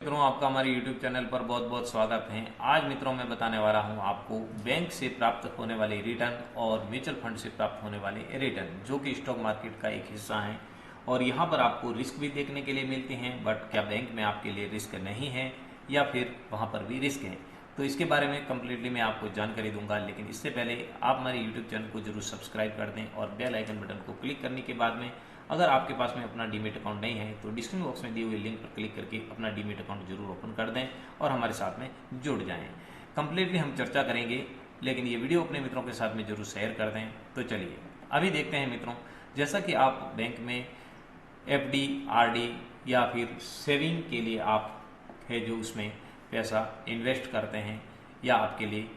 मित्रों, आपका हमारे YouTube चैनल पर बहुत बहुत स्वागत है। आज मित्रों मैं बताने वाला हूं आपको बैंक से प्राप्त होने वाले रिटर्न और म्यूचुअल फंड से प्राप्त होने वाले रिटर्न, जो कि स्टॉक मार्केट का एक हिस्सा है। और यहां पर आपको रिस्क भी देखने के लिए मिलते हैं, बट क्या बैंक में आपके लिए रिस्क नहीं है या फिर वहां पर भी रिस्क है, तो इसके बारे में कम्प्लीटली मैं आपको जानकारी दूंगा। लेकिन इससे पहले आप हमारे यूट्यूब चैनल को जरूर सब्सक्राइब कर दें और बेल आइकन बटन को क्लिक करने के बाद में अगर आपके पास में अपना डीमेट अकाउंट नहीं है तो डिस्क्रिप्शन बॉक्स में दिए हुए लिंक पर क्लिक करके अपना डीमेट अकाउंट जरूर ओपन कर दें और हमारे साथ में जुड़ जाएं। कंप्लीटली हम चर्चा करेंगे, लेकिन ये वीडियो अपने मित्रों के साथ में जरूर शेयर कर दें। तो चलिए अभी देखते हैं मित्रों, जैसा कि आप बैंक में एफडी, आरडी या फिर सेविंग के लिए आप है जो उसमें पैसा इन्वेस्ट करते हैं या आपके लिए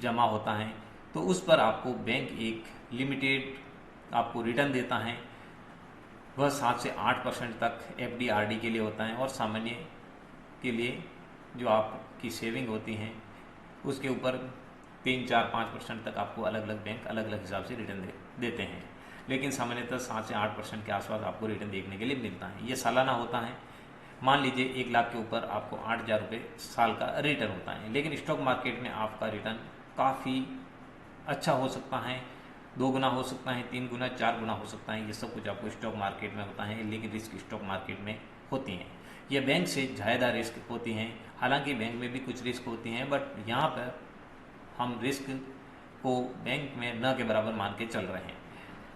जमा होता है, तो उस पर आपको बैंक एक लिमिटेड आपको रिटर्न देता है। वह 7 से 8% तक एफडी आरडी के लिए होता है और सामान्य के लिए जो आपकी सेविंग होती हैं उसके ऊपर 3, 4, 5% तक आपको अलग अलग बैंक अलग अलग हिसाब से रिटर्न देते हैं। लेकिन सामान्यतः 7 से 8% के आसपास आपको रिटर्न देखने के लिए मिलता है। ये सालाना होता है। मान लीजिए 1 लाख के ऊपर आपको 8,000 रुपये साल का रिटर्न होता है। लेकिन स्टॉक मार्केट में आपका रिटर्न काफ़ी अच्छा हो सकता है, 2 गुना हो सकता है, 3 गुना, 4 गुना हो सकता है। ये सब कुछ आपको स्टॉक मार्केट में होता है, लेकिन रिस्क स्टॉक मार्केट में होती हैं। ये बैंक से ज़्यादा रिस्क होती हैं। हालांकि बैंक में भी कुछ रिस्क होती हैं, बट यहाँ पर हम रिस्क को बैंक में न के बराबर मान के चल रहे हैं।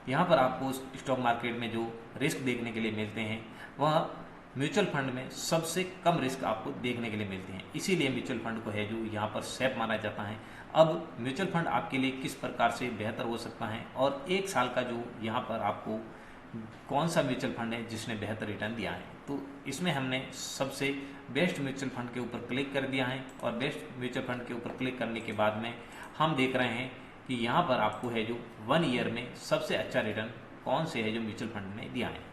यहाँ पर आपको स्टॉक मार्केट में जो रिस्क देखने के लिए मिलते हैं वह म्यूचुअल फंड में सबसे कम रिस्क आपको देखने के लिए मिलते हैं। इसीलिए म्यूचुअल फंड को है जो यहाँ पर सेफ माना जाता है। अब म्यूचुअल फंड आपके लिए किस प्रकार से बेहतर हो सकता है और 1 साल का जो यहाँ पर आपको कौन सा म्यूचुअल फंड है जिसने बेहतर रिटर्न दिया है, तो इसमें हमने सबसे बेस्ट म्यूचुअल फंड के ऊपर क्लिक कर दिया है। और बेस्ट म्यूचुअल फंड के ऊपर क्लिक करने के बाद में हम देख रहे हैं कि यहाँ पर आपको है जो 1 ईयर में सबसे अच्छा रिटर्न कौन से है जो म्यूचुअल फंड ने दिया है।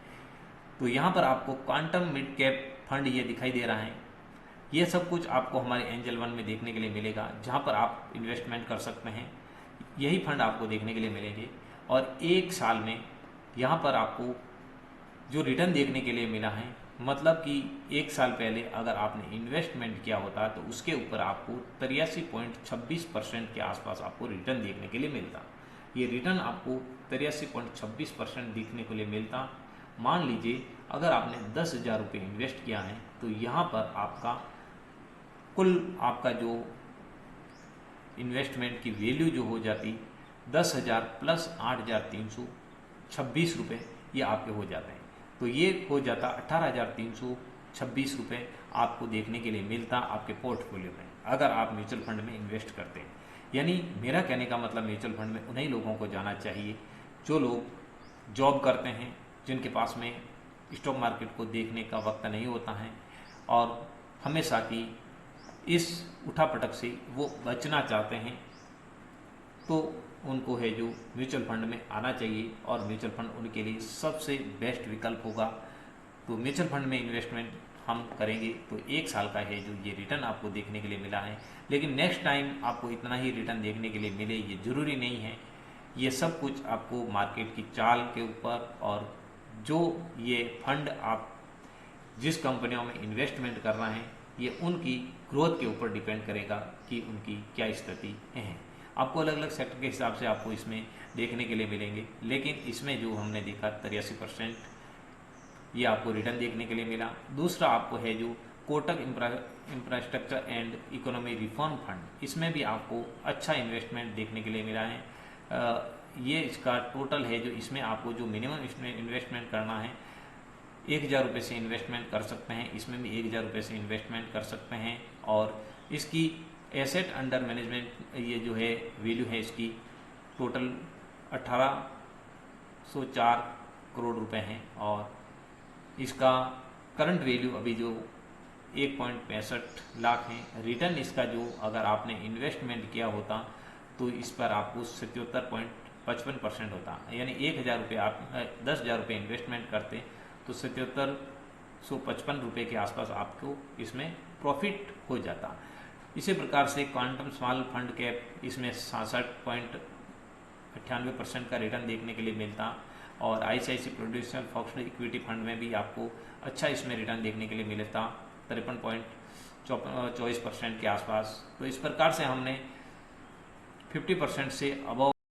तो यहाँ पर आपको क्वांटम मिड कैप फंड ये दिखाई दे रहा है। ये सब कुछ आपको हमारे एंजल वन में देखने के लिए मिलेगा, जहाँ पर आप इन्वेस्टमेंट कर सकते हैं। यही फंड आपको देखने के लिए मिलेंगे और 1 साल में यहाँ पर आपको जो रिटर्न देखने के लिए मिला है, मतलब कि 1 साल पहले अगर आपने इन्वेस्टमेंट किया होता तो उसके ऊपर आपको 83.26% के आसपास आपको रिटर्न देखने के लिए मिलता। ये रिटर्न आपको 83.26% देखने के लिए मिलता। मान लीजिए अगर आपने 10,000 रुपये इन्वेस्ट किया है तो यहाँ पर आपका कुल आपका जो इन्वेस्टमेंट की वैल्यू जो हो जाती 10,000 प्लस 8,326 रुपये, ये आपके हो जाते हैं। तो ये हो जाता 18,326 रुपये आपको देखने के लिए मिलता आपके पोर्टफोलियो में, अगर आप म्यूचुअल फंड में इन्वेस्ट करते हैं। यानी मेरा कहने का मतलब म्यूचुअल फंड में उन्हीं लोगों को जाना चाहिए जो लोग जॉब करते हैं, जिनके पास में स्टॉक मार्केट को देखने का वक्त नहीं होता है और हमेशा की इस उठापटक से वो बचना चाहते हैं, तो उनको है जो म्यूचुअल फंड में आना चाहिए और म्यूचुअल फंड उनके लिए सबसे बेस्ट विकल्प होगा। तो म्यूचुअल फंड में इन्वेस्टमेंट हम करेंगे तो 1 साल का है जो ये रिटर्न आपको देखने के लिए मिला है। लेकिन नेक्स्ट टाइम आपको इतना ही रिटर्न देखने के लिए मिले ये ज़रूरी नहीं है। ये सब कुछ आपको मार्केट की चाल के ऊपर और जो ये फंड आप जिस कंपनियों में इन्वेस्टमेंट कर रहे हैं ये उनकी ग्रोथ के ऊपर डिपेंड करेगा कि उनकी क्या स्थिति है। आपको अलग अलग सेक्टर के हिसाब से आपको इसमें देखने के लिए मिलेंगे, लेकिन इसमें जो हमने देखा 83% ये आपको रिटर्न देखने के लिए मिला। दूसरा आपको है जो Kotak infrastructure and economy reform fund, इसमें भी आपको अच्छा इन्वेस्टमेंट देखने के लिए मिला है। ये इसका टोटल है जो इसमें आपको जो मिनिमम इन्वेस्टमेंट करना है 1,000 रुपये से इन्वेस्टमेंट कर सकते हैं। इसमें भी 1,000 रुपये से इन्वेस्टमेंट कर सकते हैं और इसकी एसेट अंडर मैनेजमेंट ये जो है वैल्यू है इसकी टोटल 1,804 करोड़ रुपए हैं और इसका करंट वैल्यू अभी जो 1.65 लाख है। रिटर्न इसका जो अगर आपने इन्वेस्टमेंट किया होता तो इस पर आपको 77.55% होता। यानी 1,000 रुपये आप 10,000 रुपये इन्वेस्टमेंट करते तो 7755 रुपये के आसपास आपको इसमें प्रॉफिट हो जाता। इसी प्रकार से क्वांटम स्मॉल फंड कैप इसमें 66.98% का रिटर्न देखने के लिए मिलता और ICICI प्रोड्यूसर फॉक्सड इक्विटी फंड में भी आपको अच्छा इसमें रिटर्न देखने के लिए मिलता 53.24% के आसपास। तो इस प्रकार से हमने 50% से अबव